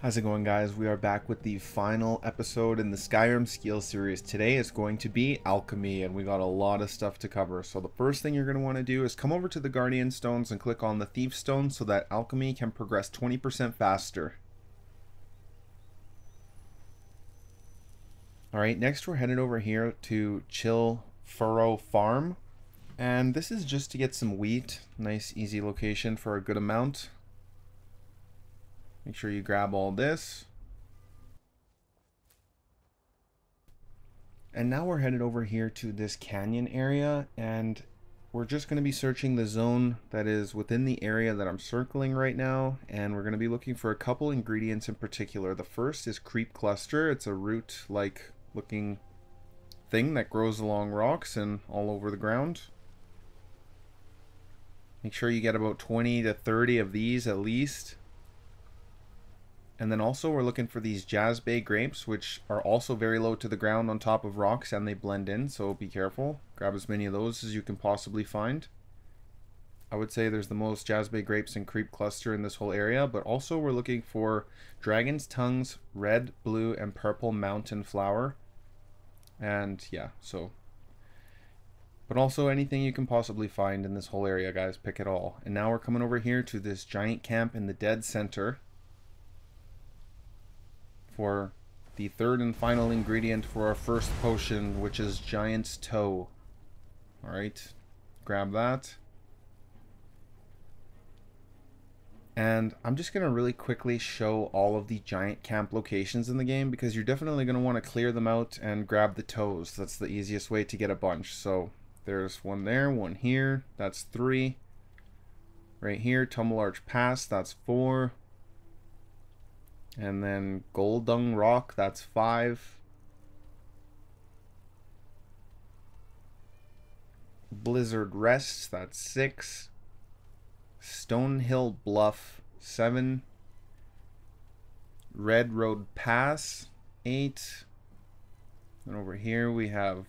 How's it going, guys? We are back with the final episode in the Skyrim skill series. Today is going to be Alchemy, and we got a lot of stuff to cover. So the first thing you're going to want to do is come over to the Guardian Stones and click on the Thief Stone so that Alchemy can progress 20% faster. Alright, next we're headed over here to Chillfurrow Farm. And this is just to get some wheat. Nice, easy location for a good amount. Make sure you grab all this. And now we're headed over here to this canyon area, and we're just going to be searching the zone that is within the area that I'm circling right now, and we're going to be looking for a couple ingredients in particular. The first is Creep Cluster. It's a root-like looking thing that grows along rocks and all over the ground. Make sure you get about 20 to 30 of these at least. And then also we're looking for these Jazbay Grapes, which are also very low to the ground on top of rocks, and they blend in, so be careful. Grab as many of those as you can possibly find. I would say there's the most Jazbay Grapes and Creep Cluster in this whole area, but also we're looking for Dragon's Tongues, Red, Blue, and Purple Mountain Flower. And yeah, so... but also anything you can possibly find in this whole area, guys, pick it all. And now we're coming over here to this giant camp in the dead center for the third and final ingredient for our first potion, which is Giant's Toe. Alright, grab that. And I'm just going to really quickly show all of the giant camp locations in the game, because you're definitely going to want to clear them out and grab the toes. That's the easiest way to get a bunch. So there's one there, one here, that's 3. Right here, Tumble Arch Pass, that's 4. And then Goldung Rock, that's 5. Blizzard Rest, that's 6. Stoneville Bluff, 7. Red Road Pass, 8. And over here we have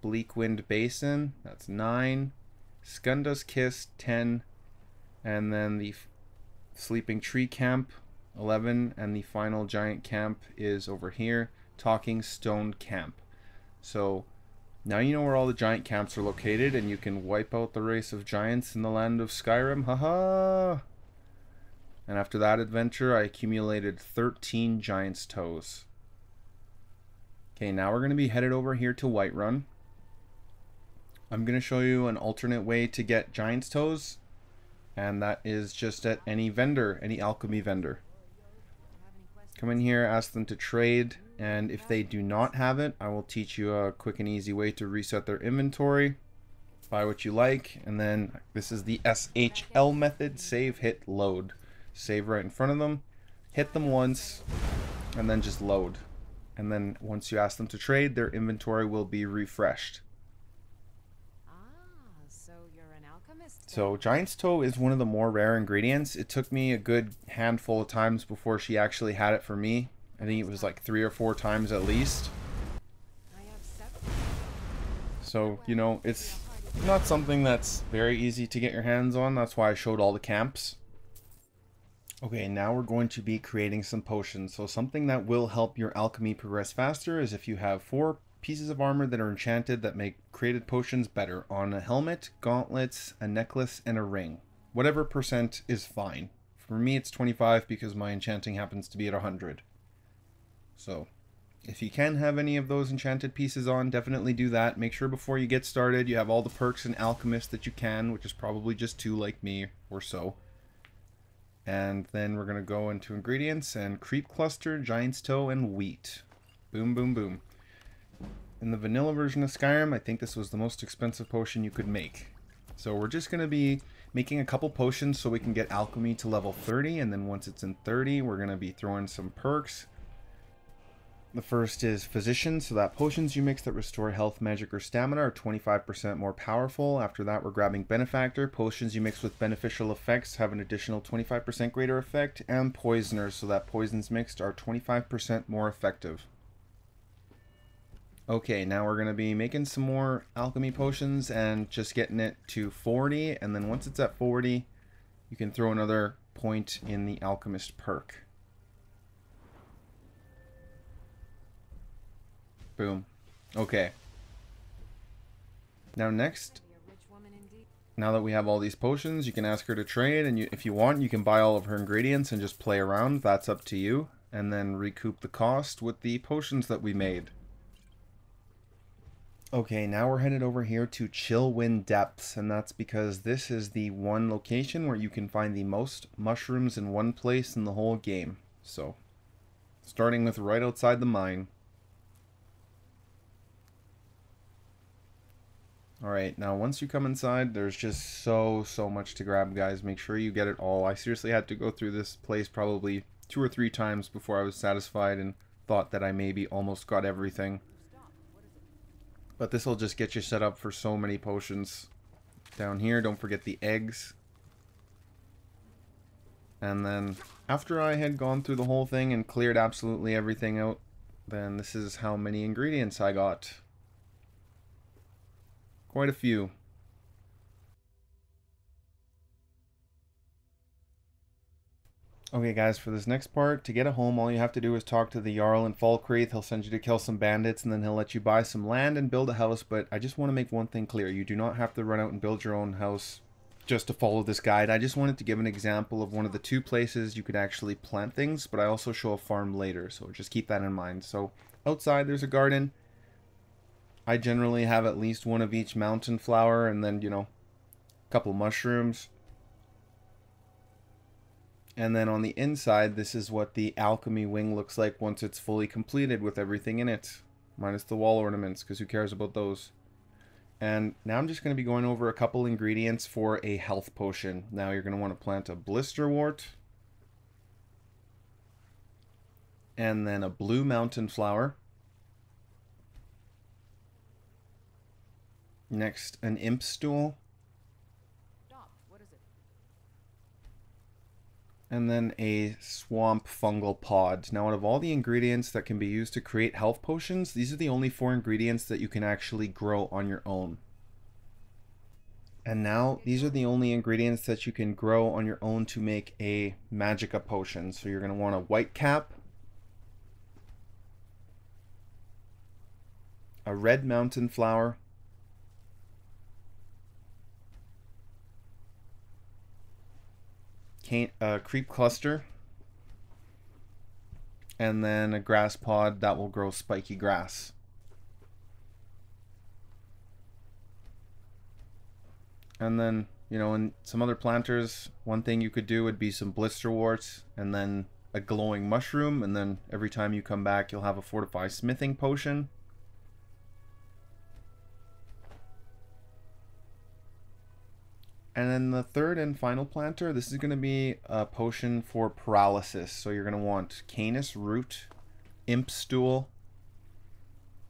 Bleakwind Basin, that's 9. Secundas Kiss, 10. And then the Sleeping Tree Camp, 11, and the final giant camp is over here, Talking Stone Camp. So now you know where all the giant camps are located, and you can wipe out the race of giants in the land of Skyrim. Haha! And after that adventure, I accumulated 13 giant's toes. Okay, now we're going to be headed over here to Whiterun. I'm going to show you an alternate way to get giant's toes, and that is just at any vendor, any alchemy vendor. Come in here, ask them to trade, and if they do not have it, I will teach you a quick and easy way to reset their inventory. Buy what you like, and then this is the SHL method, save, hit, load. Save right in front of them, hit them once, and then just load. And then once you ask them to trade, their inventory will be refreshed. So Giant's Toe is one of the more rare ingredients. It took me a good handful of times before she actually had it for me. I think it was like 3 or 4 times at least. So, you know, it's not something that's very easy to get your hands on. That's why I showed all the camps. Okay, now we're going to be creating some potions. So something that will help your alchemy progress faster is if you have 4 pieces of armor that are enchanted that make created potions better on a helmet, gauntlets, a necklace, and a ring. Whatever percent is fine. For me it's 25 because my enchanting happens to be at 100. So if you can have any of those enchanted pieces on, definitely do that. Make sure before you get started you have all the perks in Alchemist that you can, which is probably just 2 like me or so. And then we're going to go into ingredients and Creep Cluster, Giant's Toe, and Wheat. Boom, boom, boom. In the vanilla version of Skyrim, I think this was the most expensive potion you could make. So we're just going to be making a couple potions so we can get alchemy to level 30, and then once it's in 30, we're going to be throwing some perks. The first is Physician, so that potions you mix that restore health, magic, or stamina are 25% more powerful. After that, we're grabbing Benefactor. Potions you mix with beneficial effects have an additional 25% greater effect, and Poisoners, so that poisons mixed are 25% more effective. Okay, now we're going to be making some more alchemy potions and just getting it to 40, and then once it's at 40, you can throw another point in the alchemist perk. Boom. Okay. Now next, now that we have all these potions, you can ask her to trade, and if you want, you can buy all of her ingredients and just play around. That's up to you. And then recoup the cost with the potions that we made. Okay, now we're headed over here to Chillwind Depths, and that's because this is the one location where you can find the most mushrooms in one place in the whole game. So, starting with right outside the mine. Alright, now once you come inside, there's just so much to grab, guys. Make sure you get it all. I seriously had to go through this place probably 2 or 3 times before I was satisfied and thought that I maybe almost got everything. But this will just get you set up for so many potions. Down here, don't forget the eggs. And then, after I had gone through the whole thing and cleared absolutely everything out, then this is how many ingredients I got. Quite a few. Okay guys, for this next part, to get a home, all you have to do is talk to the Jarl in Falkreath. He'll send you to kill some bandits, and then he'll let you buy some land and build a house. But I just want to make one thing clear. You do not have to run out and build your own house just to follow this guide. I just wanted to give an example of one of the 2 places you could actually plant things, but I also show a farm later, so just keep that in mind. So outside there's a garden. I generally have at least one of each mountain flower, and then, you know, a couple mushrooms. And then on the inside, this is what the alchemy wing looks like once it's fully completed with everything in it. Minus the wall ornaments, because who cares about those? And now I'm just going to be going over a couple ingredients for a health potion. Now you're going to want to plant a Blisterwort. And then a blue mountain flower. Next, an Imp Stool. And then a swamp fungal pod. Now, out of all the ingredients that can be used to create health potions, these are the only 4 ingredients that you can actually grow on your own. And now, these are the only ingredients that you can grow on your own to make a magicka potion. So you're going to want a white cap, a red mountain flower, creep cluster, and then a grass pod that will grow spiky grass. And then, you know, in some other planters, one thing you could do would be some blisterworts and then a glowing mushroom, and then every time you come back you'll have a fortify smithing potion. And then the third and final planter, this is going to be a potion for paralysis. So you're going to want Canis Root, Imp Stool,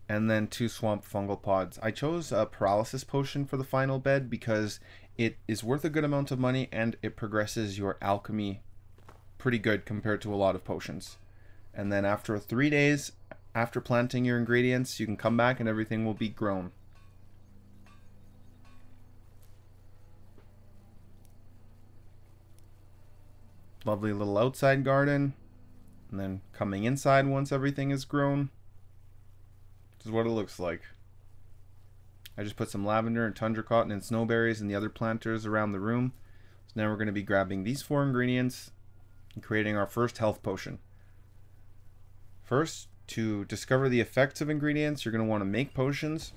and then 2 swamp fungal pods. I chose a paralysis potion for the final bed because it is worth a good amount of money and it progresses your alchemy pretty good compared to a lot of potions. And then after 3 days, after planting your ingredients, you can come back and everything will be grown. Lovely little outside garden, and then coming inside once everything is grown. This is what it looks like. I just put some lavender and tundra cotton and snowberries and the other planters around the room. So now we're going to be grabbing these 4 ingredients and creating our first health potion. First, to discover the effects of ingredients, you're going to want to make potions.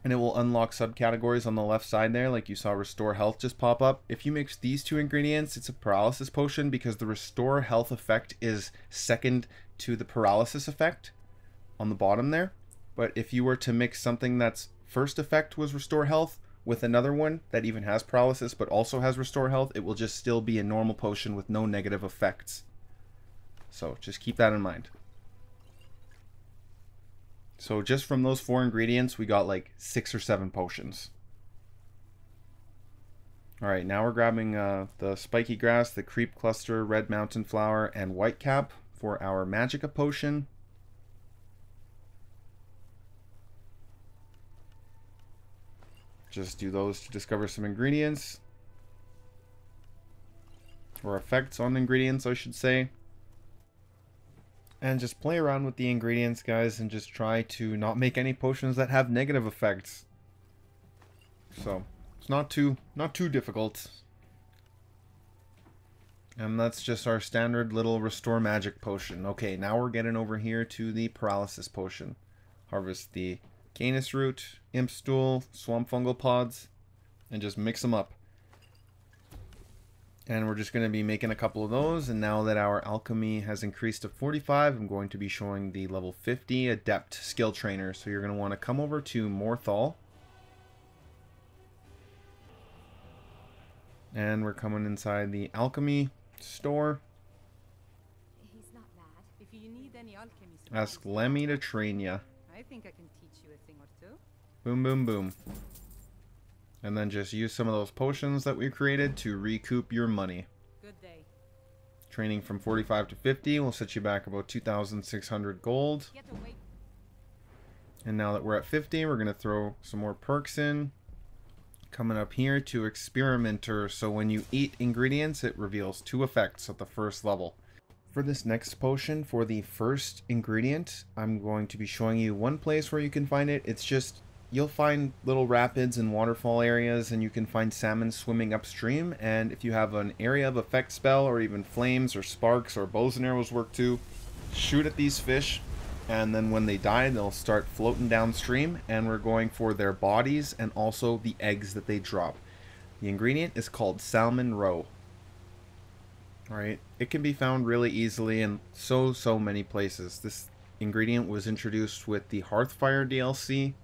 And it will unlock subcategories on the left side there, like you saw Restore Health just pop up. If you mix these 2 ingredients, it's a paralysis potion because the Restore Health effect is second to the paralysis effect on the bottom there. But if you were to mix something that's first effect was Restore Health with another one that even has paralysis but also has Restore Health, it will just still be a normal potion with no negative effects. So just keep that in mind. So just from those 4 ingredients, we got like 6 or 7 potions. Alright, now we're grabbing the spiky grass, the creep cluster, red mountain flower, and white cap for our magicka potion. Just do those to discover some ingredients. Or effects on ingredients, I should say. And just play around with the ingredients, guys, and just try to not make any potions that have negative effects. So, it's not too difficult. And that's just our standard little restore magic potion. Okay, now we're getting over here to the paralysis potion. Harvest the Canis Root, Imp Stool, Swamp Fungal Pods, and just mix them up. And we're just going to be making a couple of those. And now that our alchemy has increased to 45, I'm going to be showing the level 50 Adept skill trainer. So you're going to want to come over to Morthal. And we're coming inside the alchemy store. He's not bad. If you need any alchemy Ask Lemmy to train ya. I think I can teach you a thing or two. Boom, boom, boom. And then just use some of those potions that we created to recoup your money. Good day. Training from 45 to 50 will set you back about 2,600 gold. Get away. And now that we're at 50, we're going to throw some more perks in. Coming up here to Experimenter, so when you eat ingredients, it reveals 2 effects at the first level. For this next potion, for the first ingredient, I'm going to be showing you one place where you can find it. It's just, you'll find little rapids and waterfall areas, and you can find salmon swimming upstream. And if you have an area of effect spell, or even flames, or sparks, or bows and arrows work too, shoot at these fish. And then when they die, they'll start floating downstream, and we're going for their bodies and also the eggs that they drop. The ingredient is called Salmon Roe. Alright, it can be found really easily in so many places. This ingredient was introduced with the Hearthfire DLC.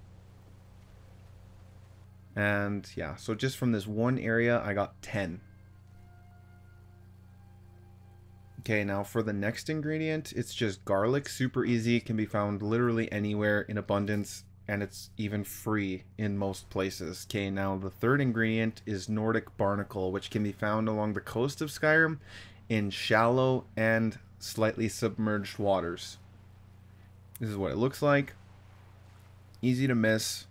And yeah, so just from this one area, I got 10. Okay, now for the next ingredient, it's just garlic, super easy, it can be found literally anywhere in abundance, and it's even free in most places. Okay, now the third ingredient is Nordic Barnacle, which can be found along the coast of Skyrim in shallow and slightly submerged waters. This is what it looks like. Easy to miss.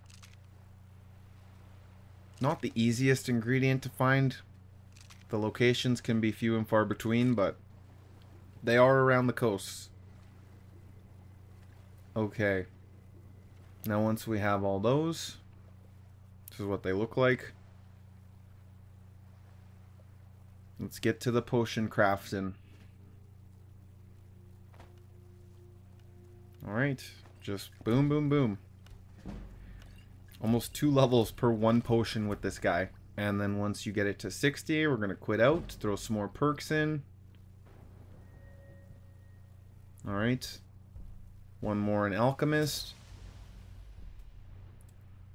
Not the easiest ingredient to find. The locations can be few and far between, but they are around the coast. Okay. Now once we have all those, this is what they look like. Let's get to the potion crafting. Alright. Just boom, boom, boom. Almost 2 levels per 1 potion with this guy. And then once you get it to 60, we're going to quit out, throw some more perks in. Alright. One more in Alchemist.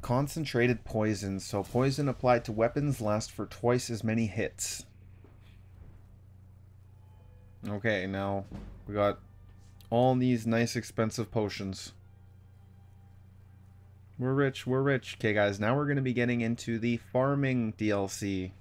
Concentrated poison. So poison applied to weapons lasts for twice as many hits. Okay, now we got all these nice expensive potions. We're rich, we're rich. Okay guys, now we're going to be getting into the farming DLC.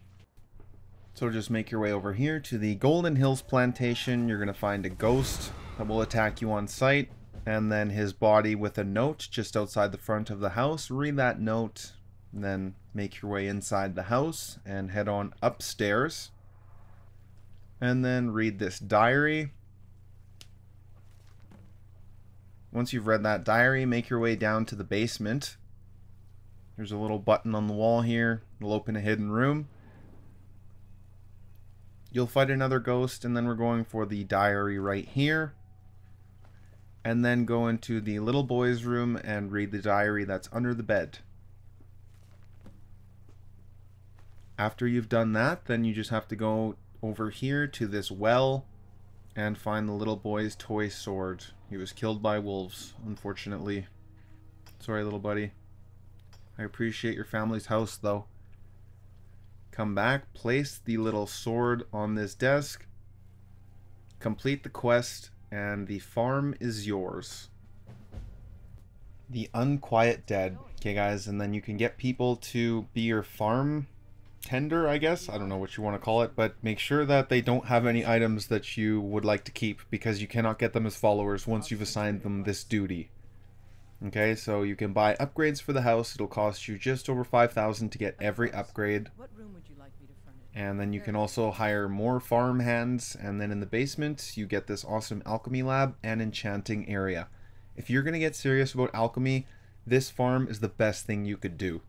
So just make your way over here to the Goldenhills Plantation. You're going to find a ghost that will attack you on sight, and then his body with a note just outside the front of the house. Read that note, and then make your way inside the house and head on upstairs. And then read this diary. Once you've read that diary, make your way down to the basement. There's a little button on the wall here. It'll open a hidden room. You'll fight another ghost, and then we're going for the diary right here. And then go into the little boy's room and read the diary that's under the bed. After you've done that, then you just have to go over here to this well and find the little boy's toy sword. He was killed by wolves, unfortunately. Sorry, little buddy. I appreciate your family's house, though. Come back, place the little sword on this desk, complete the quest, and the farm is yours. The Unquiet Dead. Okay, guys, and then you can get people to be your farm tender, I guess. I don't know what you want to call it, but make sure that they don't have any items that you would like to keep, because you cannot get them as followers once you've assigned them this duty. Okay, so you can buy upgrades for the house. It'll cost you just over 5,000 to get every upgrade. What room would you like me to furnish? And then you can also hire more farm hands, and then in the basement you get this awesome alchemy lab and enchanting area. If you're going to get serious about alchemy, this farm is the best thing you could do.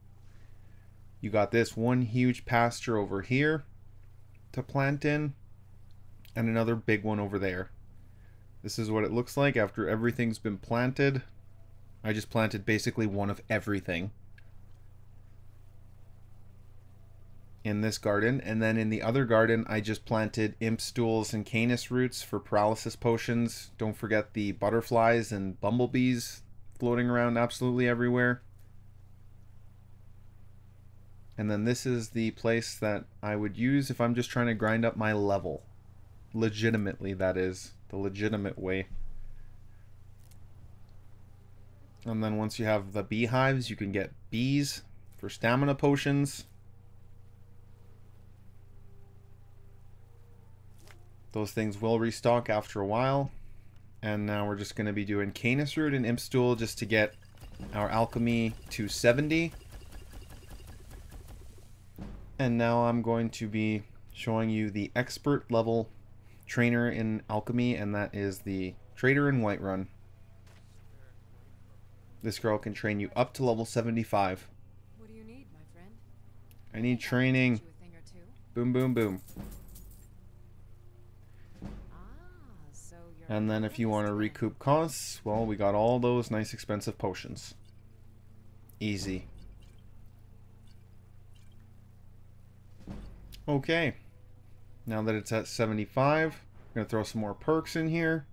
You got this one huge pasture over here to plant in, and another big one over there. This is what it looks like after everything's been planted. I just planted basically one of everything in this garden, and then in the other garden I just planted Imp Stools and Canis Roots for Paralysis Potions. Don't forget the butterflies and bumblebees floating around absolutely everywhere. And then this is the place that I would use if I'm just trying to grind up my level. Legitimately, that is. The legitimate way. And then once you have the beehives, you can get bees for stamina potions. Those things will restock after a while. And now we're just going to be doing Canis Root and Imp Stool just to get our alchemy to 70. And now I'm going to be showing you the expert level trainer in alchemy, and that is the trader in Whiterun. This girl can train you up to level 75. What do you need, my friend? I need training. Teach you a thing or two? Boom, boom, boom. So you're And then if you want to recoup costs, well, we got all those nice expensive potions. Easy. Okay. Now that it's at 75, I'm going to throw some more perks in here.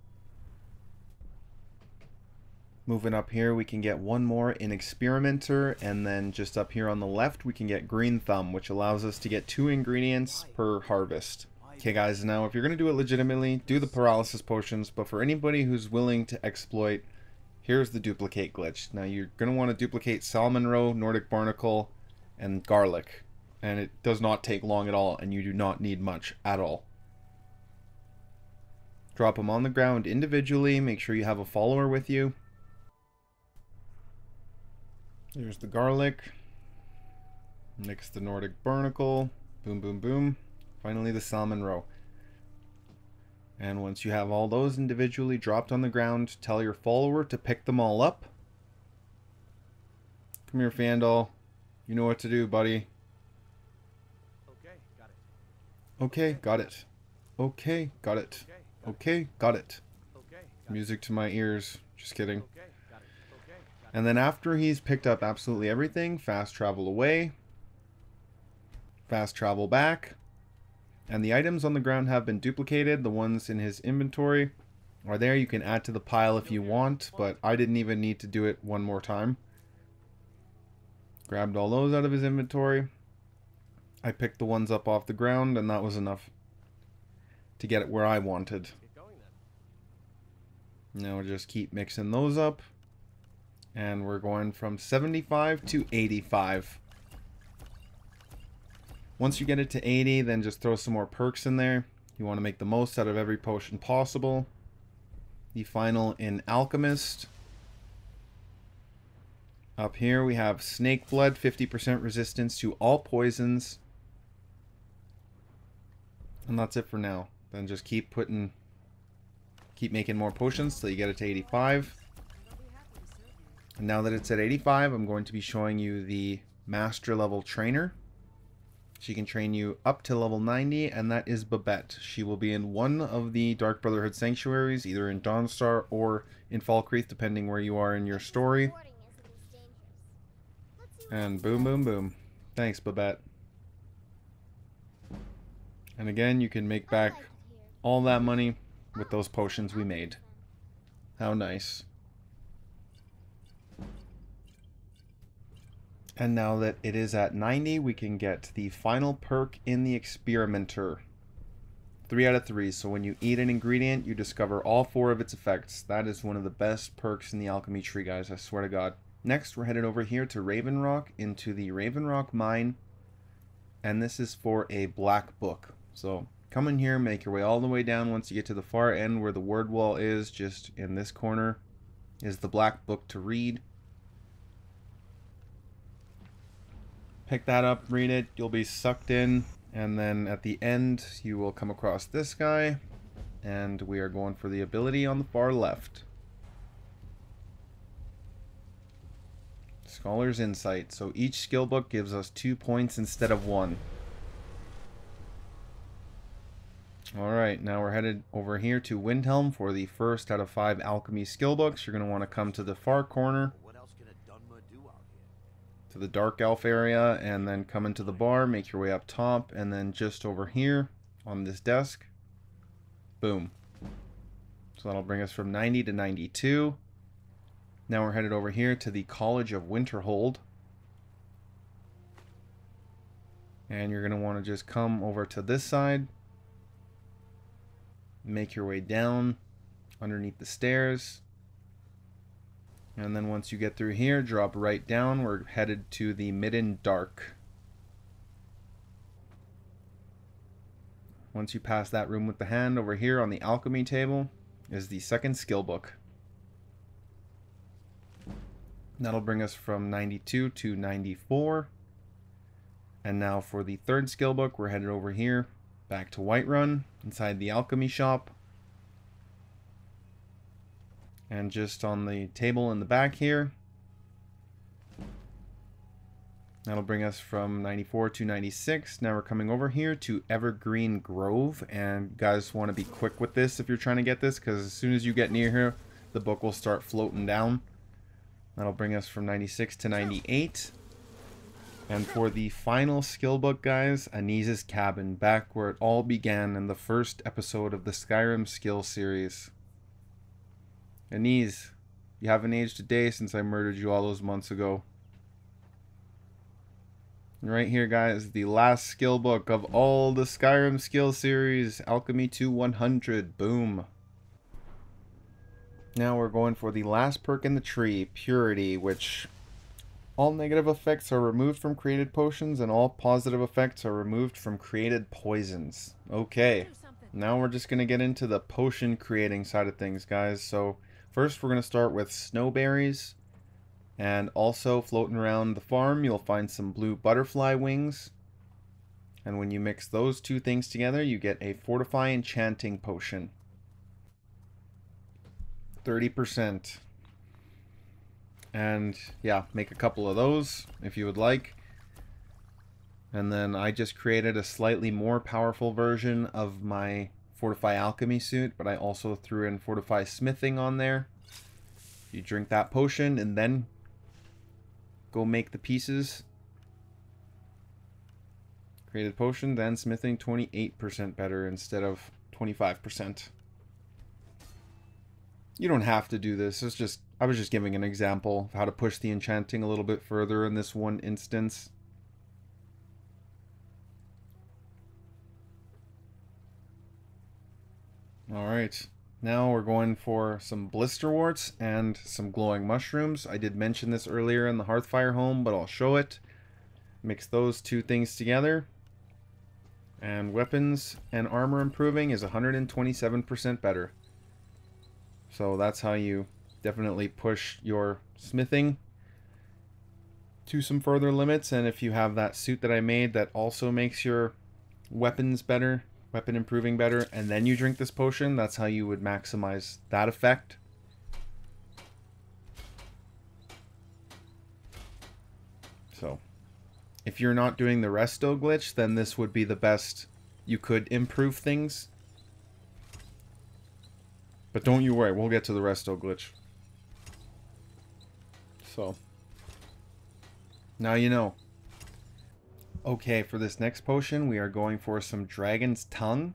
Moving up here, we can get one more in Experimenter, and then just up here on the left, we can get Green Thumb, which allows us to get 2 ingredients per harvest. Okay guys, now if you're going to do it legitimately, do the Paralysis Potions, but for anybody who's willing to exploit, here's the duplicate glitch. Now you're going to want to duplicate Salmon Roe, Nordic Barnacle, and Garlic. And it does not take long at all, and you do not need much at all. Drop them on the ground individually, make sure you have a follower with you. There's the garlic. Next the Nordic Barnacle. Boom, boom, boom. Finally the Salmon Roe. And once you have all those individually dropped on the ground, tell your follower to pick them all up. Come here, Fandal. You know what to do, buddy. Okay, got it. Okay, got it. Okay, got it. Music to my ears. Just kidding. And then after he's picked up absolutely everything, fast travel away. Fast travel back. And the items on the ground have been duplicated. The ones in his inventory are there. You can add to the pile if you want, but I didn't even need to do it one more time. Grabbed all those out of his inventory. I picked the ones up off the ground, and that was enough to get it where I wanted. Now just keep mixing those up. And we're going from 75 to 85. Once you get it to 80, then just throw some more perks in there. You want to make the most out of every potion possible. The final in Alchemist. Up here we have Snake Blood, 50% resistance to all poisons. And that's it for now. Then just keep making more potions till you get it to 85. And now that it's at 85, I'm going to be showing you the Master Level Trainer. She can train you up to level 90, and that is Babette. She will be in one of the Dark Brotherhood Sanctuaries, either in Dawnstar or in Falkreath, depending where you are in your story. And boom, boom, boom. Thanks, Babette. And again, you can make back all that money with those potions we made. How nice. And now that it is at 90, we can get the final perk in the Experimenter. 3 out of 3. So when you eat an ingredient, you discover all 4 of its effects. That is one of the best perks in the alchemy tree, guys. I swear to God. Next, we're headed over here to Raven Rock, into the Raven Rock mine. And this is for a black book. So come in here, make your way all the way down. Once you get to the far end where the word wall is, just in this corner, is the black book to read. Pick that up, read it. You'll be sucked in And then at the end, you will come across this guy. And we are going for the ability on the far left. Scholar's Insight. So each skill book gives us 2 points instead of 1. Alright, now we're headed over here to Windhelm for the first out of 5 alchemy skill books. You're going to want to come to the far corner, to the Dark Elf area, and then come into the bar, make your way up top, and then just over here on this desk, boom. So that'll bring us from 90 to 92. Now we're headed over here to the College of Winterhold. And you're going to want to just come over to this side. Make your way down underneath the stairs. And then once you get through here, drop right down. We're headed to the Midden Dark. Once you pass that room with the hand, over here on the alchemy table is the second skill book. That'll bring us from 92 to 94. And now for the third skill book, we're headed over here back to Whiterun inside the alchemy shop. And just on the table in the back here, that'll bring us from 94 to 96. Now we're coming over here to Evergreen Grove. And guys want to be quick with this if you're trying to get this, because as soon as you get near here, the book will start floating down. That'll bring us from 96 to 98. And for the final skill book, guys, Anises Cabin, back where it all began in the first episode of the Skyrim skill series. Anise, you haven't aged a day since I murdered you all those months ago. And right here, guys, the last skill book of all the Skyrim skill series, Alchemy to 100. Boom. Now we're going for the last perk in the tree, Purity, which all negative effects are removed from created potions and all positive effects are removed from created poisons. Okay, now we're just going to get into the potion creating side of things, guys. So first we're going to start with snowberries, and also floating around the farm you'll find some blue butterfly wings. And when you mix those two things together, you get a Fortify Enchanting Potion. 30%. And yeah, make a couple of those if you would like. And then I just created a slightly more powerful version of my Fortify Alchemy suit, but I also threw in Fortify Smithing on there. You drink that potion and then go make the pieces. Created potion, then smithing 28% better instead of 25%. You don't have to do this. It's just, I was just giving an example of how to push the enchanting a little bit further in this one instance. Alright, now we're going for some Blisterworts and some glowing mushrooms. I did mention this earlier in the Hearthfire home, but I'll show it. Mix those two things together. And weapons and armor improving is 127% better. So that's how you definitely push your smithing to some further limits. And if you have that suit that I made that also makes your weapons better, weapon improving better, and then you drink this potion, that's how you would maximize that effect. So if you're not doing the Resto Glitch, then this would be the best you could improve things. But don't you worry, we'll get to the Resto Glitch. So, now you know. Okay, for this next potion, we are going for some Dragon's Tongue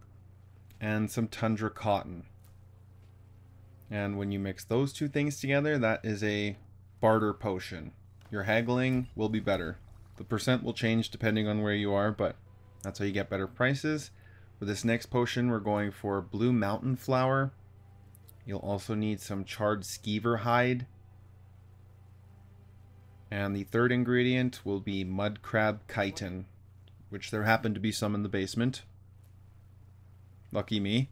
and some Tundra Cotton. And when you mix those two things together, that is a barter potion. Your haggling will be better. The percent will change depending on where you are, but that's how you get better prices. For this next potion, we're going for Blue Mountain Flower. You'll also need some charred skeever hide. And the third ingredient will be mud crab chitin, which there happen to be some in the basement. Lucky me.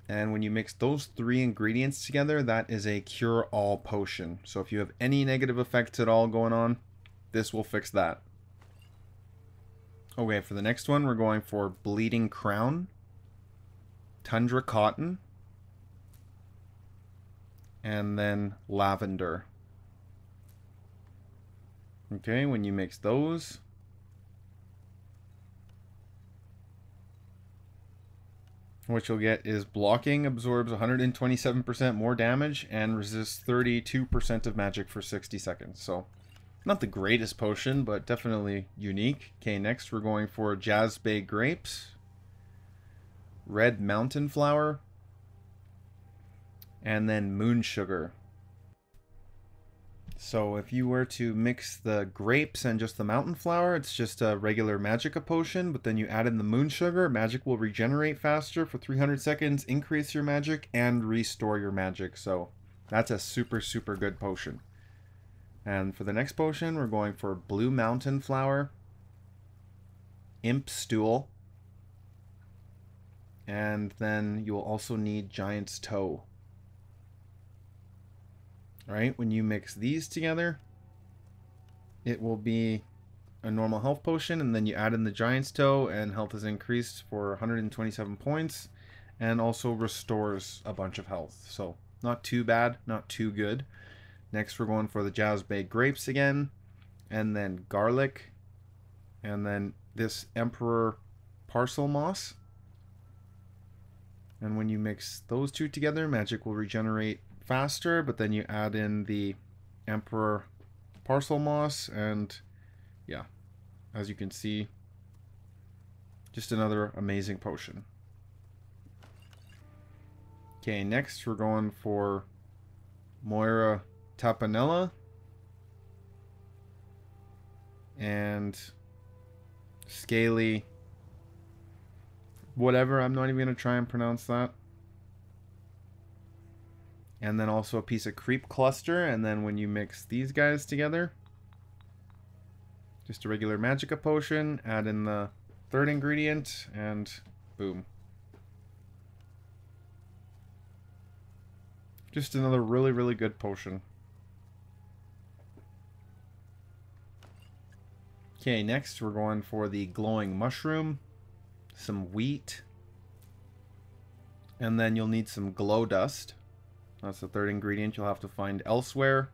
And when you mix those three ingredients together, that is a cure-all potion. So if you have any negative effects at all going on, this will fix that. Okay, for the next one, we're going for Bleeding Crown, Tundra Cotton, and then Lavender. Okay, when you mix those, what you'll get is blocking absorbs 127% more damage and resists 32% of magic for 60 seconds. So, not the greatest potion, but definitely unique. Okay, next we're going for Jazbay Grapes, Red Mountain Flower, and then Moon Sugar. So if you were to mix the grapes and just the mountain flower, it's just a regular Magicka potion, but then you add in the moon sugar, magic will regenerate faster for 300 seconds, increase your magic, and restore your magic. So that's a super, super good potion. And for the next potion, we're going for Blue Mountain Flower, Imp Stool, and then you'll also need Giant's Toe. Right, when you mix these together, it will be a normal health potion, and then you add in the Giant's Toe, and health is increased for 127 points, and also restores a bunch of health. So, not too bad, not too good. Next, we're going for the Jazbay Grapes again, and then Garlic, and then this Emperor Parcel Moss. And when you mix those two together, magic will regenerate faster, but then you add in the Emperor Parcel Moss, and yeah, as you can see, just another amazing potion. Okay, next we're going for Moira Tapanella and Scaly whatever, I'm not even going to try and pronounce that. And then also a piece of Creep Cluster, and then when you mix these guys together, just a regular Magicka potion, add in the third ingredient, and boom. Just another really, really good potion. Okay, next we're going for the Glowing Mushroom, some wheat, and then you'll need some glow dust. That's the third ingredient you'll have to find elsewhere.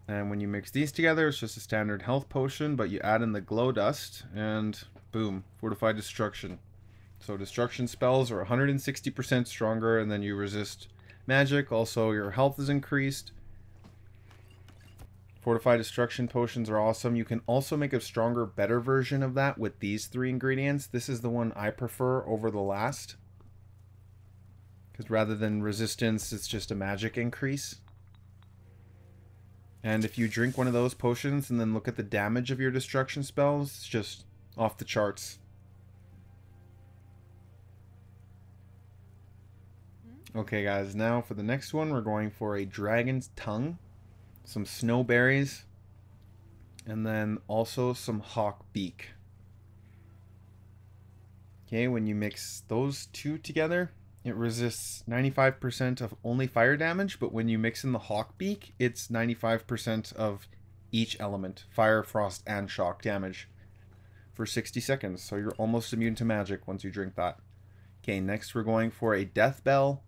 And when you mix these together, it's just a standard health potion, but you add in the glow dust, and boom, Fortified Destruction. So destruction spells are 160% stronger, and then you resist magic. Also, your health is increased. Fortified Destruction potions are awesome. You can also make a stronger, better version of that with these three ingredients. This is the one I prefer over the last, because rather than resistance, it's just a magic increase. And if you drink one of those potions and then look at the damage of your destruction spells, it's just off the charts. Okay guys, now for the next one, we're going for a Dragon's Tongue, some Snowberries, and then also some Hawk Beak. Okay, when you mix those two together, it resists 95% of only fire damage, but when you mix in the Hawk Beak, it's 95% of each element, fire, frost, and shock damage for 60 seconds. So you're almost immune to magic once you drink that. Okay, next we're going for a Death Bell.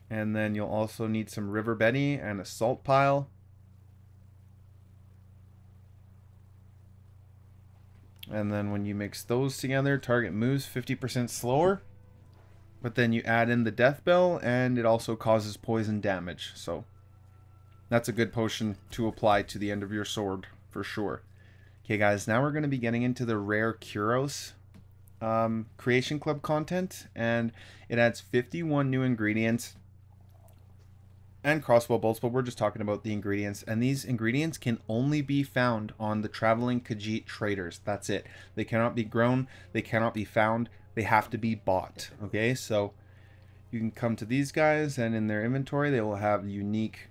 And then you'll also need some River Betty and a Salt Pile. And then when you mix those together, target moves 50% slower. But then you add in the Death Bell, and it also causes poison damage. So that's a good potion to apply to the end of your sword, for sure. Okay guys, now we're going to be getting into the rare Curios Creation Club content. And it adds 51 new ingredients and crossbow bolts, but we're just talking about the ingredients. And these ingredients can only be found on the Traveling Khajiit traders. That's it. They cannot be grown. They cannot be found. They have to be bought. Okay, so you can come to these guys, and in their inventory they will have unique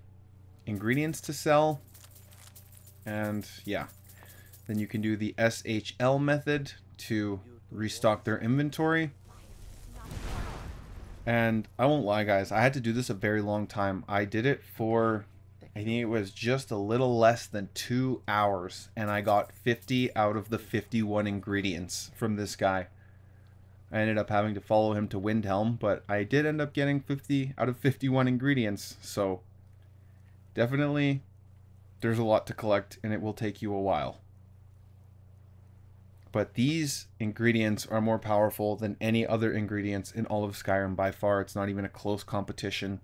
ingredients to sell. And yeah, then you can do the SHL method to restock their inventory. And I won't lie guys, I had to do this a very long time. I did it for I think it was just a little less than 2 hours, and I got 50 out of the 51 ingredients from this guy. I ended up having to follow him to Windhelm, but I did end up getting 50 out of 51 ingredients, so definitely there's a lot to collect, and it will take you a while. But these ingredients are more powerful than any other ingredients in all of Skyrim by far. It's not even a close competition.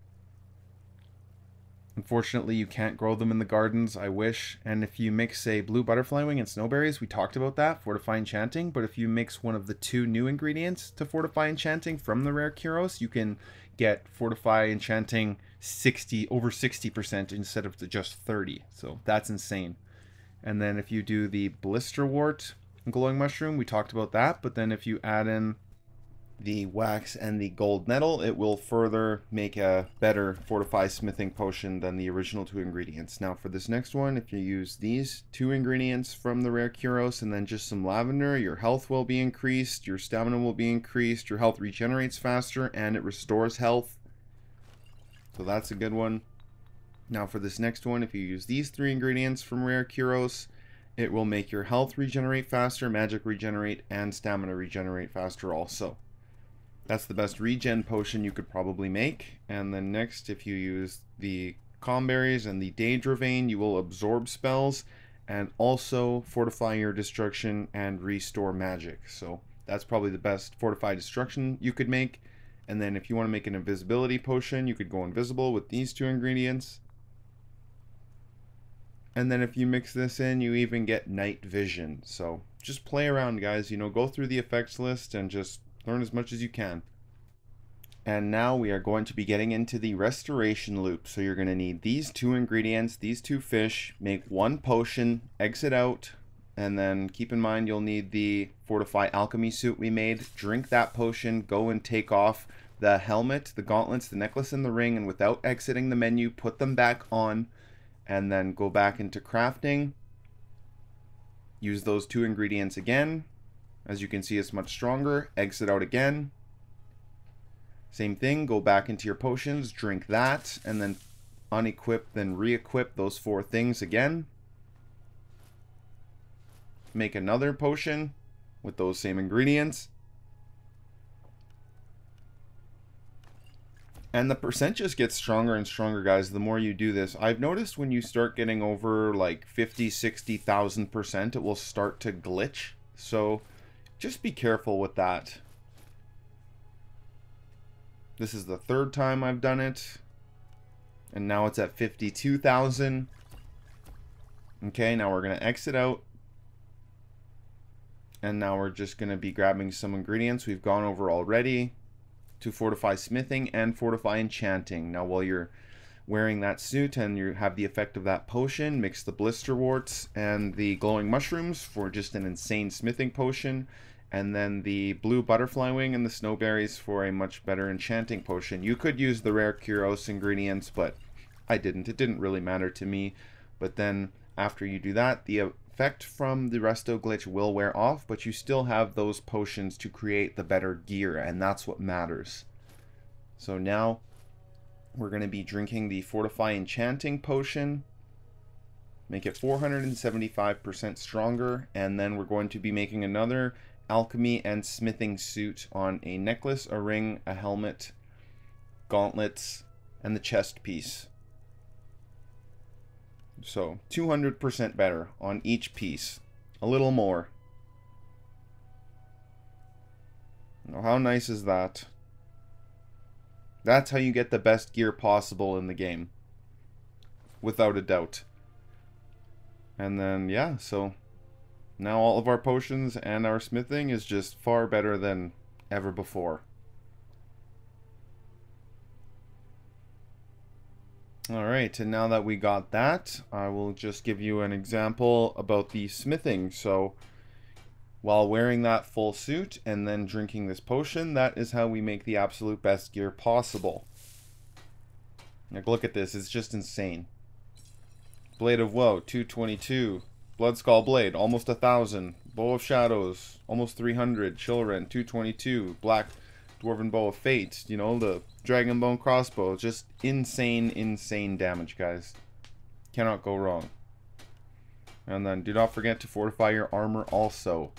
Unfortunately, you can't grow them in the gardens. I wish. And if you mix, say, blue butterfly wing and snowberries, we talked about that, fortify enchanting. But if you mix one of the 2 new ingredients to fortify enchanting from the rare Curios, you can get fortify enchanting over 60% instead of just 30. So that's insane. And then if you do the Blisterwort glowing mushroom, we talked about that, but then if you add in the wax and the gold nettle, it will further make a better fortify smithing potion than the original 2 ingredients. Now for this next one, if you use these 2 ingredients from the rare Curios and then just some lavender, your health will be increased, your stamina will be increased, your health regenerates faster, and it restores health. So that's a good one. Now for this next one, if you use these 3 ingredients from rare Curios, it will make your health regenerate faster, magic regenerate, and stamina regenerate faster also. That's the best regen potion you could probably make. And then next, if you use the Comberries and the Daedra Vein, you will absorb spells and also fortify your destruction and restore magic. So that's probably the best fortify destruction you could make. And then if you want to make an invisibility potion, you could go invisible with these 2 ingredients. And then if you mix this in, you even get night vision. So just play around, guys. You know, go through the effects list and just learn as much as you can. And now we are going to be getting into the restoration loop. So you're going to need these 2 ingredients, these 2 fish, make 1 potion, exit out, and then keep in mind you'll need the fortify alchemy suit we made. Drink that potion, go and take off the helmet, the gauntlets, the necklace, and the ring, and without exiting the menu, put them back on. And then go back into crafting. Use those 2 ingredients again. As you can see, it's much stronger. Exit out again. Same thing, go back into your potions, drink that, and then unequip, then re-equip those 4 things again. Make another potion with those same ingredients. And the percent just gets stronger and stronger, guys, the more you do this. I've noticed when you start getting over like 50, 60,000%, it will start to glitch. So just be careful with that. This is the 3rd time I've done it. And now it's at 52,000. Okay, now we're going to exit out. And now we're just going to be grabbing some ingredients we've gone over already to fortify smithing and fortify enchanting. Now while you're wearing that suit and you have the effect of that potion, mix the blisterworts and the glowing mushrooms for just an insane smithing potion, and then the blue butterfly wing and the snowberries for a much better enchanting potion. You could use the rare Curios ingredients, but I didn't. It didn't really matter to me. But then after you do that, the effect from the Resto Glitch will wear off, but you still have those potions to create the better gear, and that's what matters. So now we're going to be drinking the Fortify Enchanting Potion, make it 475% stronger, and then we're going to be making another Alchemy and Smithing suit on a necklace, a ring, a helmet, gauntlets, and the chest piece. So 200% better on each piece. A little more. Now, how nice is that? That's how you get the best gear possible in the game. Without a doubt. And then, yeah, so now all of our potions and our smithing is just far better than ever before. Alright, and now that we got that, I will just give you an example about the smithing. So, while wearing that full suit and then drinking this potion, that is how we make the absolute best gear possible. Like, look at this, it's just insane. Blade of Woe, 222. Bloodskull Blade, almost 1,000. Bow of Shadows, almost 300. Chillwind, 222. Black Dwarven Bow of Fate, you know, the Dragonbone Crossbow. Just insane, insane damage, guys. Cannot go wrong. And then do not forget to fortify your armor also.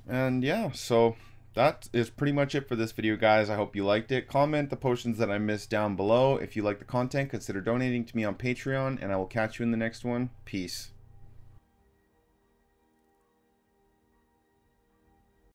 And yeah, so that is pretty much it for this video, guys. I hope you liked it. Comment the potions that I missed down below. If you like the content, consider donating to me on Patreon, and I will catch you in the next one. Peace.